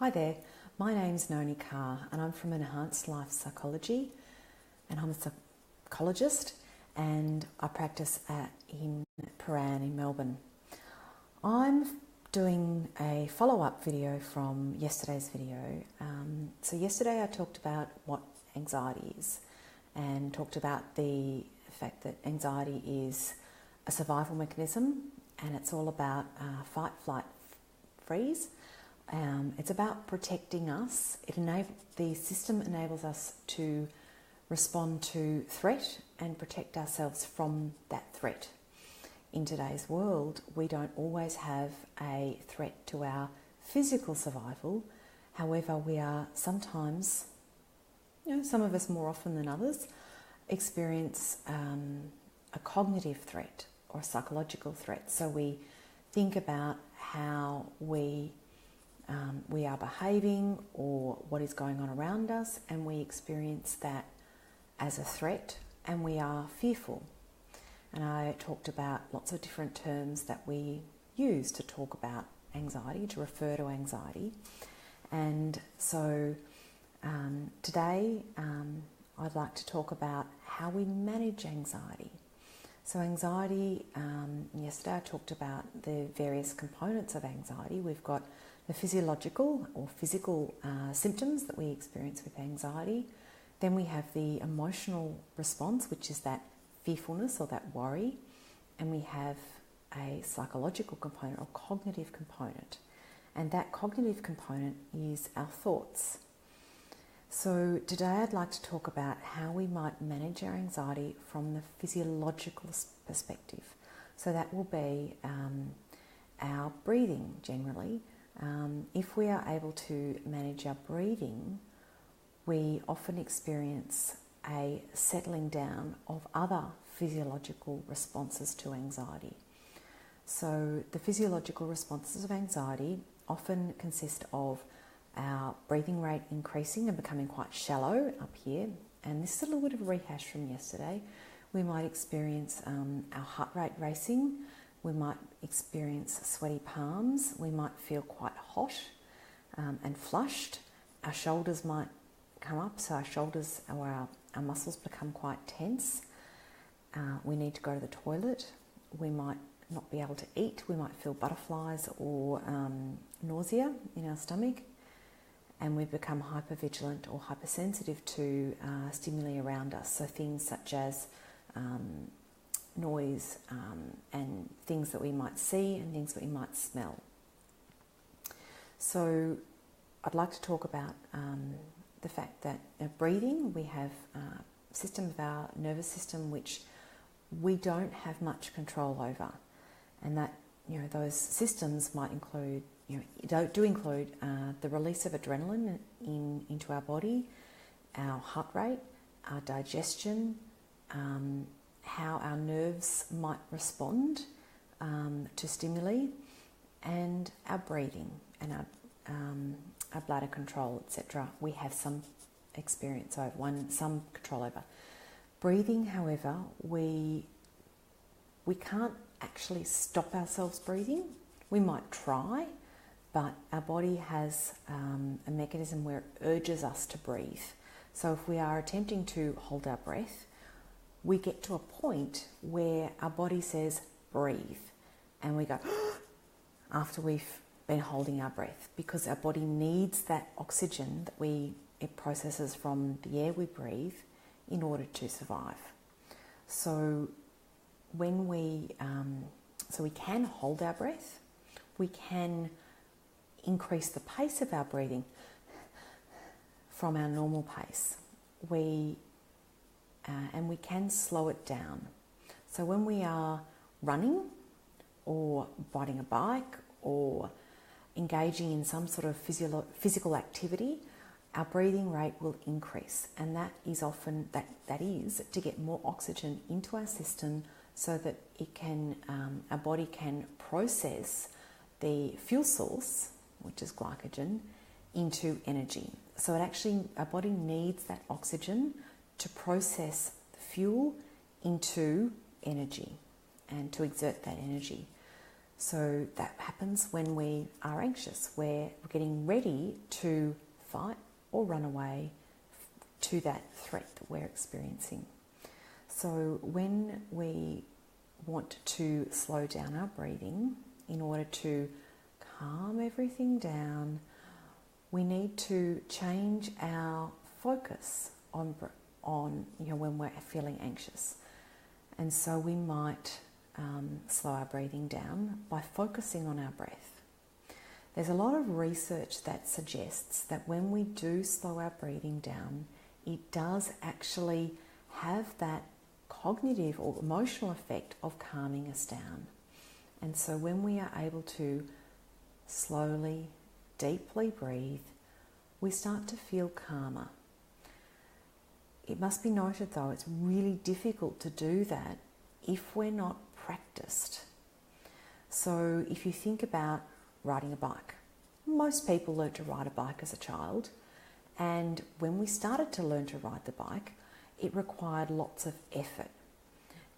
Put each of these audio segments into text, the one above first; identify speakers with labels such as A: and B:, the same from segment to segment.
A: Hi there, my name's Noni Carr and I'm from Enhanced Life Psychology and I'm a psychologist and I practice in Paran in Melbourne. I'm doing a follow-up video from yesterday's video. So yesterday I talked about what anxiety is and talked about the fact that anxiety is a survival mechanism and it's all about fight, flight, freeze. It's about protecting us. The system enables us to respond to threat and protect ourselves from that threat. In today's world, we don't always have a threat to our physical survival. However, we are sometimes, some of us more often than others, experience a cognitive threat or a psychological threat. So we think about how we are behaving or what is going on around us, and we experience that as a threat and we are fearful. And I talked about lots of different terms that we use to talk about anxiety, to refer to anxiety. And so today I'd like to talk about how we manage anxiety. So anxiety, yesterday I talked about the various components of anxiety. We've got the physiological or physical symptoms that we experience with anxiety. Then we have the emotional response, which is that fearfulness or that worry. And we have a psychological component or cognitive component. And that cognitive component is our thoughts. So today I'd like to talk about how we might manage our anxiety from the physiological perspective. So that will be our breathing generally. If we are able to manage our breathing, we often experience a settling down of other physiological responses to anxiety. So the physiological responses of anxiety often consist of our breathing rate increasing and becoming quite shallow up here. And this is a little bit of a rehash from yesterday. We might experience our heart rate racing. We might experience sweaty palms. We might feel quite hot and flushed. Our shoulders might come up, so our shoulders or our muscles become quite tense. We need to go to the toilet. We might not be able to eat. We might feel butterflies or nausea in our stomach. And we become hypervigilant or hypersensitive to stimuli around us. So things such as noise and things that we might see and things that we might smell. So I'd like to talk about the fact that breathing, we have a system of our nervous system which we don't have much control over, and that those systems might include include the release of adrenaline into our body, our heart rate, our digestion, how our nerves might respond to stimuli, and our breathing and our bladder control, etc. We have some experience over, some control over. Breathing, however, we can't actually stop ourselves breathing. We might try, but our body has a mechanism where it urges us to breathe. So if we are attempting to hold our breath, we get to a point where our body says, breathe. And we go, after we've been holding our breath, because our body needs that oxygen that it processes from the air we breathe in order to survive. So when we can hold our breath, we can increase the pace of our breathing from our normal pace. And we can slow it down. So when we are running or riding a bike or engaging in some sort of physical activity, our breathing rate will increase, and that is often that is to get more oxygen into our system so that our body can process the fuel source, which is glycogen, into energy. So our body needs that oxygen to process the fuel into energy and to exert that energy. So that happens when we are anxious, where we're getting ready to fight or run away to that threat that we're experiencing. So when we want to slow down our breathing in order to calm everything down, we need to change our focus on when we're feeling anxious. And so we might slow our breathing down by focusing on our breath. There's a lot of research that suggests that when we do slow our breathing down, it does actually have that cognitive or emotional effect of calming us down. And so when we are able to slowly, deeply breathe, we start to feel calmer. It must be noted though, it's really difficult to do that if we're not practiced. So if you think about riding a bike, most people learnt to ride a bike as a child, and when we started to learn to ride the bike, it required lots of effort,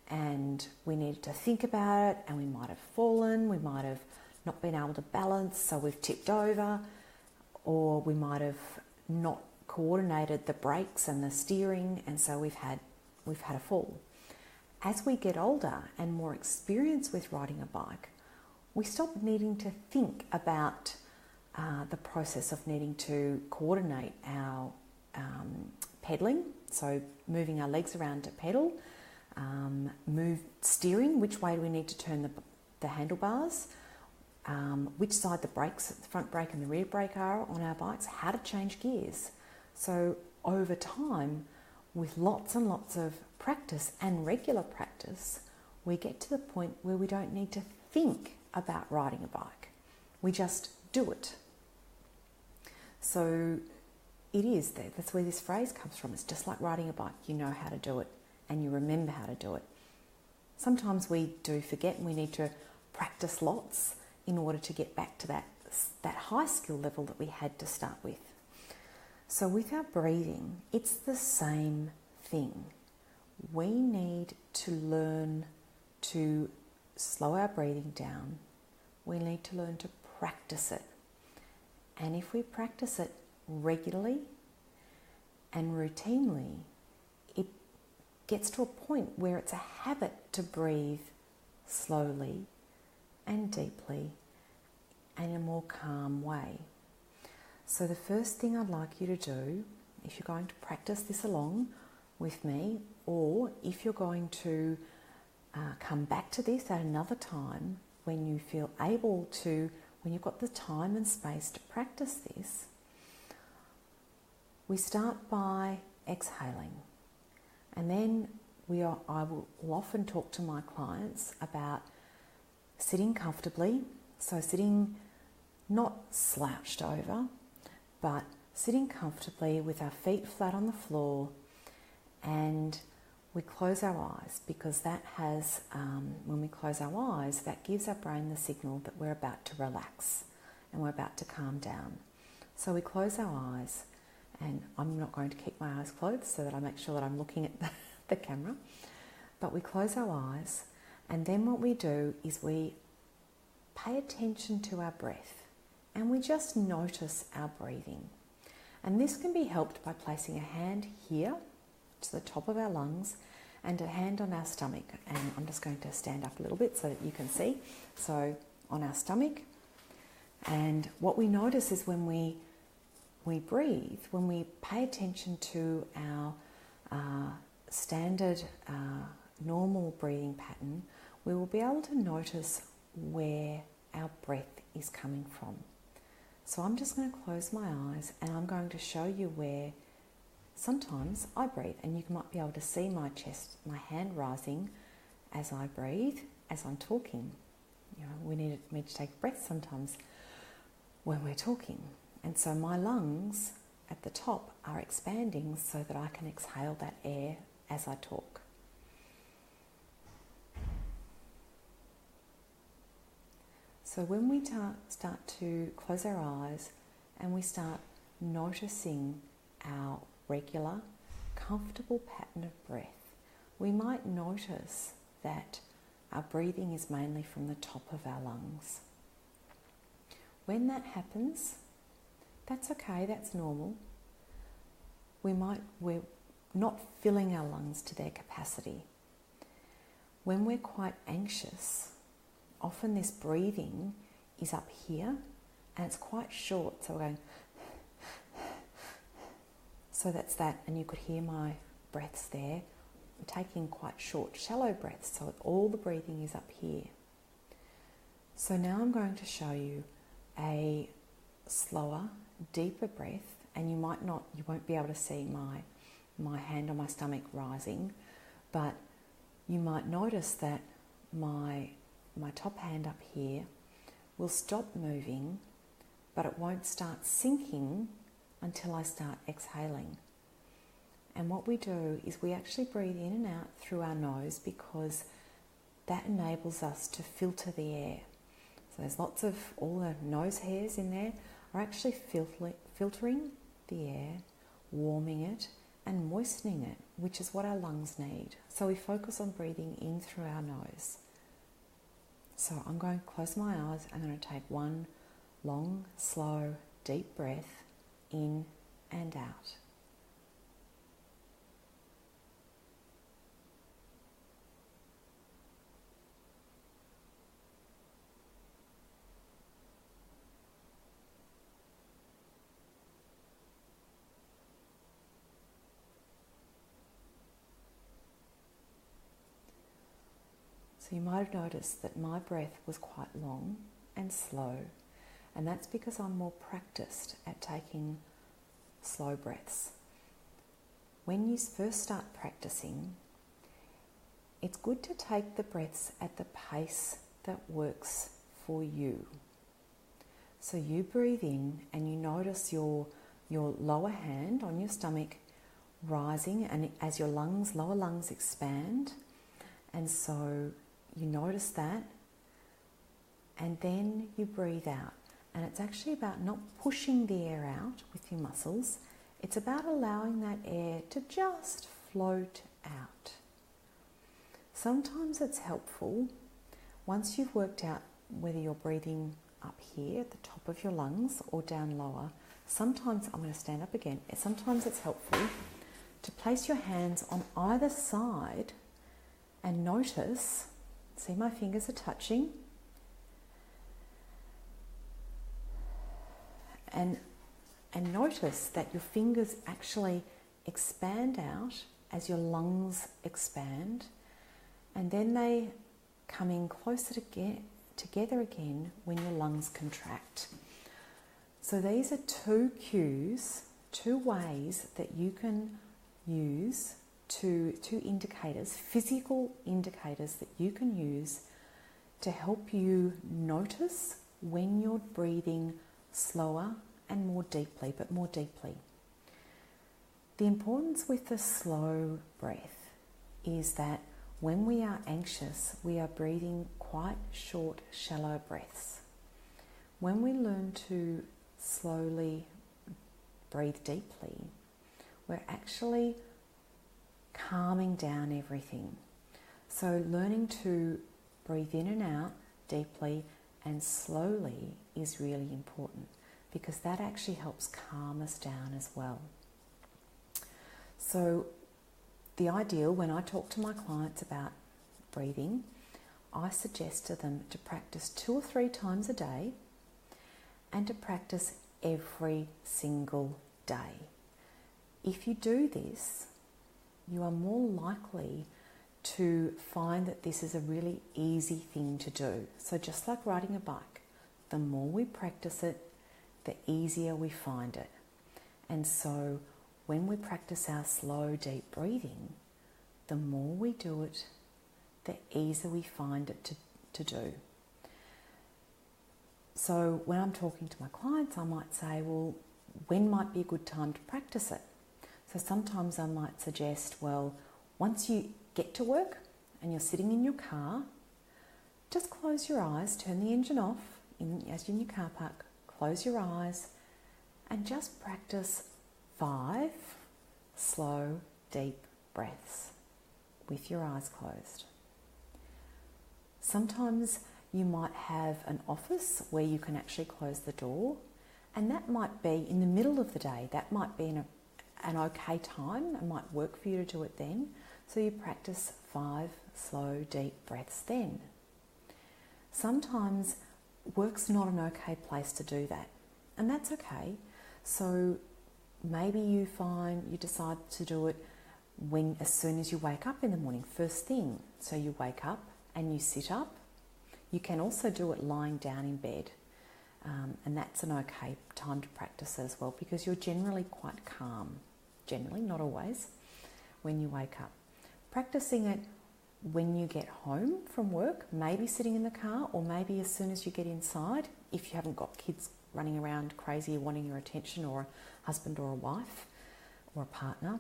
A: and we needed to think about it, and we might have fallen, we might have not been able to balance, so we've tipped over, or we might have not coordinated the brakes and the steering, and so we've had a fall. As we get older and more experienced with riding a bike, we stop needing to think about the process of needing to coordinate our pedaling, so moving our legs around to pedal, steering, which way do we need to turn the handlebars, which side the brakes, the front brake and the rear brake are on our bikes, how to change gears. So over time, with lots and lots of practice and regular practice, we get to the point where we don't need to think about riding a bike. We just do it. So it is there. That's where this phrase comes from. It's just like riding a bike. You know how to do it and you remember how to do it. Sometimes we do forget and we need to practice lots in order to get back to that high skill level that we had to start with. So with our breathing, it's the same thing. We need to learn to slow our breathing down. We need to learn to practice it. And if we practice it regularly and routinely, it gets to a point where it's a habit to breathe slowly and deeply and in a more calm way. So the first thing I'd like you to do, if you're going to practice this along with me, or if you're going to come back to this at another time when you feel able to, when you've got the time and space to practice this, we start by exhaling. And then I will often talk to my clients about sitting comfortably, so sitting not slouched over, but sitting comfortably with our feet flat on the floor, and we close our eyes, because that has, when we close our eyes, that gives our brain the signal that we're about to relax and we're about to calm down. So we close our eyes, and I'm not going to keep my eyes closed so that I make sure that I'm looking at the camera, but we close our eyes, and then what we do is we pay attention to our breath, and we just notice our breathing. And this can be helped by placing a hand here to the top of our lungs and a hand on our stomach. And I'm just going to stand up a little bit so that you can see. So on our stomach. And what we notice is when we breathe, when we pay attention to our standard normal breathing pattern, we will be able to notice where our breath is coming from. So I'm just going to close my eyes, and I'm going to show you where sometimes I breathe, and you might be able to see my chest, my hand rising as I breathe, as I'm talking. You know, we need to take a breath sometimes when we're talking. And so my lungs at the top are expanding so that I can exhale that air as I talk. So when we start to close our eyes and we start noticing our regular, comfortable pattern of breath, we might notice that our breathing is mainly from the top of our lungs. When that happens, that's okay, that's normal. We're not filling our lungs to their capacity. When we're quite anxious, often this breathing is up here and it's quite short, so we're going, so that's that, and you could hear my breaths there. I'm taking quite short, shallow breaths, so all the breathing is up here. So now I'm going to show you a slower, deeper breath, and you won't be able to see my hand on my stomach rising, but you might notice that my top hand up here will stop moving, but it won't start sinking until I start exhaling. And what we do is we actually breathe in and out through our nose, because that enables us to filter the air. So there's lots of, all the nose hairs in there are actually filtering the air, warming it and moistening it, which is what our lungs need. So we focus on breathing in through our nose. So I'm going to close my eyes. I'm going to take one long, slow, deep breath in and out. So you might have noticed that my breath was quite long and slow, and that's because I'm more practiced at taking slow breaths. When you first start practicing, it's good to take the breaths at the pace that works for you. So you breathe in and you notice your lower hand on your stomach rising, and as your lower lungs expand, and so you notice that, and then you breathe out. And it's actually about not pushing the air out with your muscles. It's about allowing that air to just float out. Sometimes it's helpful, once you've worked out whether you're breathing up here at the top of your lungs or down lower, sometimes, I'm going to stand up again, sometimes it's helpful to place your hands on either side and notice, see my fingers are touching, and notice that your fingers actually expand out as your lungs expand, and then they come in closer together again when your lungs contract. So these are two cues, two ways that you can use, two indicators, physical indicators that you can use to help you notice when you're breathing slower and more deeply, but more deeply. The importance with the slow breath is that when we are anxious, we are breathing quite short, shallow breaths. When we learn to slowly breathe deeply, we're actually calming down everything. So learning to breathe in and out deeply and slowly is really important, because that actually helps calm us down as well. So the ideal, when I talk to my clients about breathing, I suggest to them to practice 2 or 3 times a day and to practice every single day. If you do this, you are more likely to find that this is a really easy thing to do. So just like riding a bike, the more we practice it, the easier we find it. And so when we practice our slow, deep breathing, the more we do it, the easier we find it to do. So when I'm talking to my clients, I might say, well, when might be a good time to practice it? So sometimes I might suggest, well, once you get to work and you're sitting in your car, just close your eyes, turn the engine off as you're in your car park, close your eyes and just practice 5 slow, deep breaths with your eyes closed. Sometimes you might have an office where you can actually close the door, and that might be in the middle of the day. That might be an okay time. It might work for you to do it then. So you practice 5 slow, deep breaths then. Sometimes work's not an okay place to do that, and that's okay. So maybe you decide to do it as soon as you wake up in the morning, first thing. So you wake up and you sit up. You can also do it lying down in bed, and that's an okay time to practice as well, because you're generally quite calm, generally, not always, when you wake up. Practicing it when you get home from work, maybe sitting in the car, or maybe as soon as you get inside, if you haven't got kids running around crazy wanting your attention, or a husband or a wife or a partner,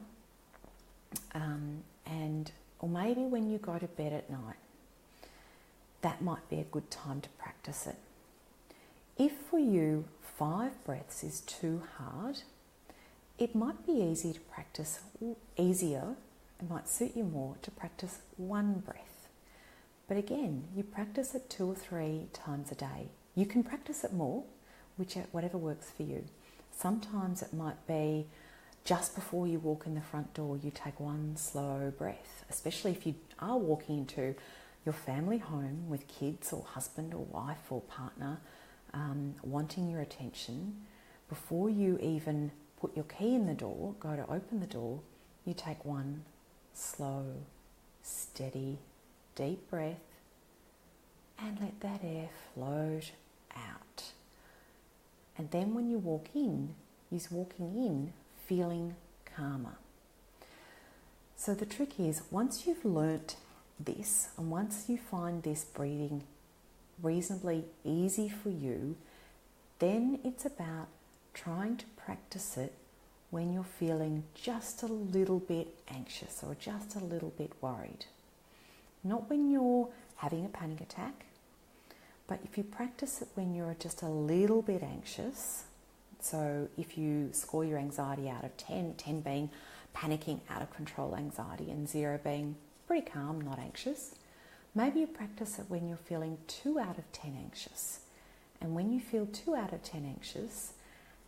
A: or maybe when you go to bed at night. That might be a good time to practice it. If for you 5 breaths is too hard, it might be easier, it might suit you more to practice 1 breath. But again, you practice it 2 or 3 times a day. You can practice it more, whatever works for you. Sometimes it might be just before you walk in the front door, you take 1 slow breath, especially if you are walking into your family home with kids or husband or wife or partner wanting your attention. Before you even put your key in the door, go to open the door, you take 1 slow, steady, deep breath and let that air float out. And then when you walk in, you're walking in feeling calmer. So the trick is, once you've learnt this, and once you find this breathing reasonably easy for you, then it's about trying to practice it when you're feeling just a little bit anxious or just a little bit worried. Not when you're having a panic attack, but if you practice it when you're just a little bit anxious. So if you score your anxiety out of 10, 10 being panicking, out of control anxiety, and 0 being pretty calm, not anxious. Maybe you practice it when you're feeling 2 out of 10 anxious. And when you feel 2 out of 10 anxious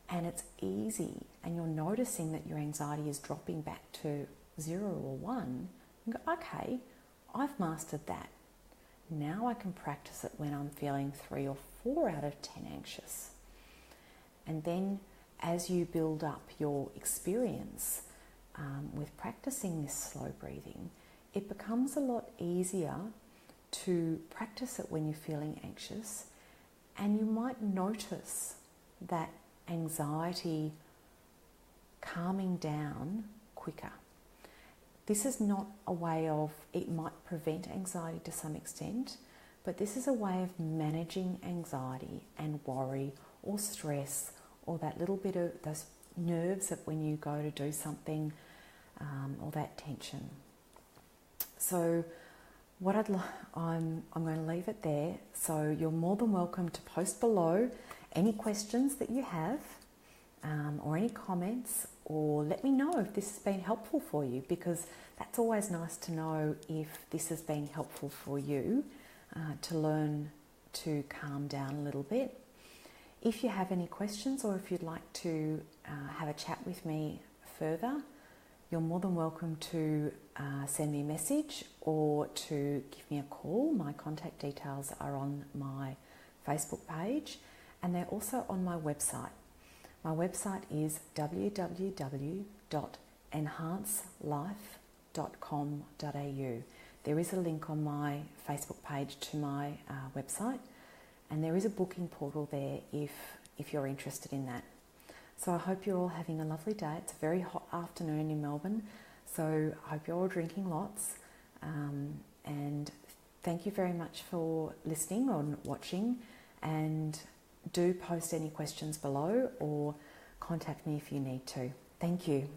A: and it's easy and you're noticing that your anxiety is dropping back to 0 or 1, you go, okay, I've mastered that. Now I can practice it when I'm feeling 3 or 4 out of 10 anxious. And then as you build up your experience with practicing this slow breathing, it becomes a lot easier to practice it when you're feeling anxious, and you might notice that anxiety calming down quicker. This is not a way of, it might prevent anxiety to some extent, but this is a way of managing anxiety and worry or stress, or that little bit of those nerves that when you go to do something, or that tension. So I'm going to leave it there. So you're more than welcome to post below any questions that you have, or any comments, or let me know if this has been helpful for you, because that's always nice to know if this has been helpful for you to learn to calm down a little bit. If you have any questions, or if you'd like to have a chat with me further, you're more than welcome to send me a message or to give me a call. My contact details are on my Facebook page, and they're also on my website. My website is www.enhancelife.com.au. There is a link on my Facebook page to my website, and there is a booking portal there if you're interested in that. So I hope you're all having a lovely day. It's a very hot afternoon in Melbourne, so I hope you're all drinking lots. And thank you very much for listening or watching, and do post any questions below or contact me if you need to. Thank you.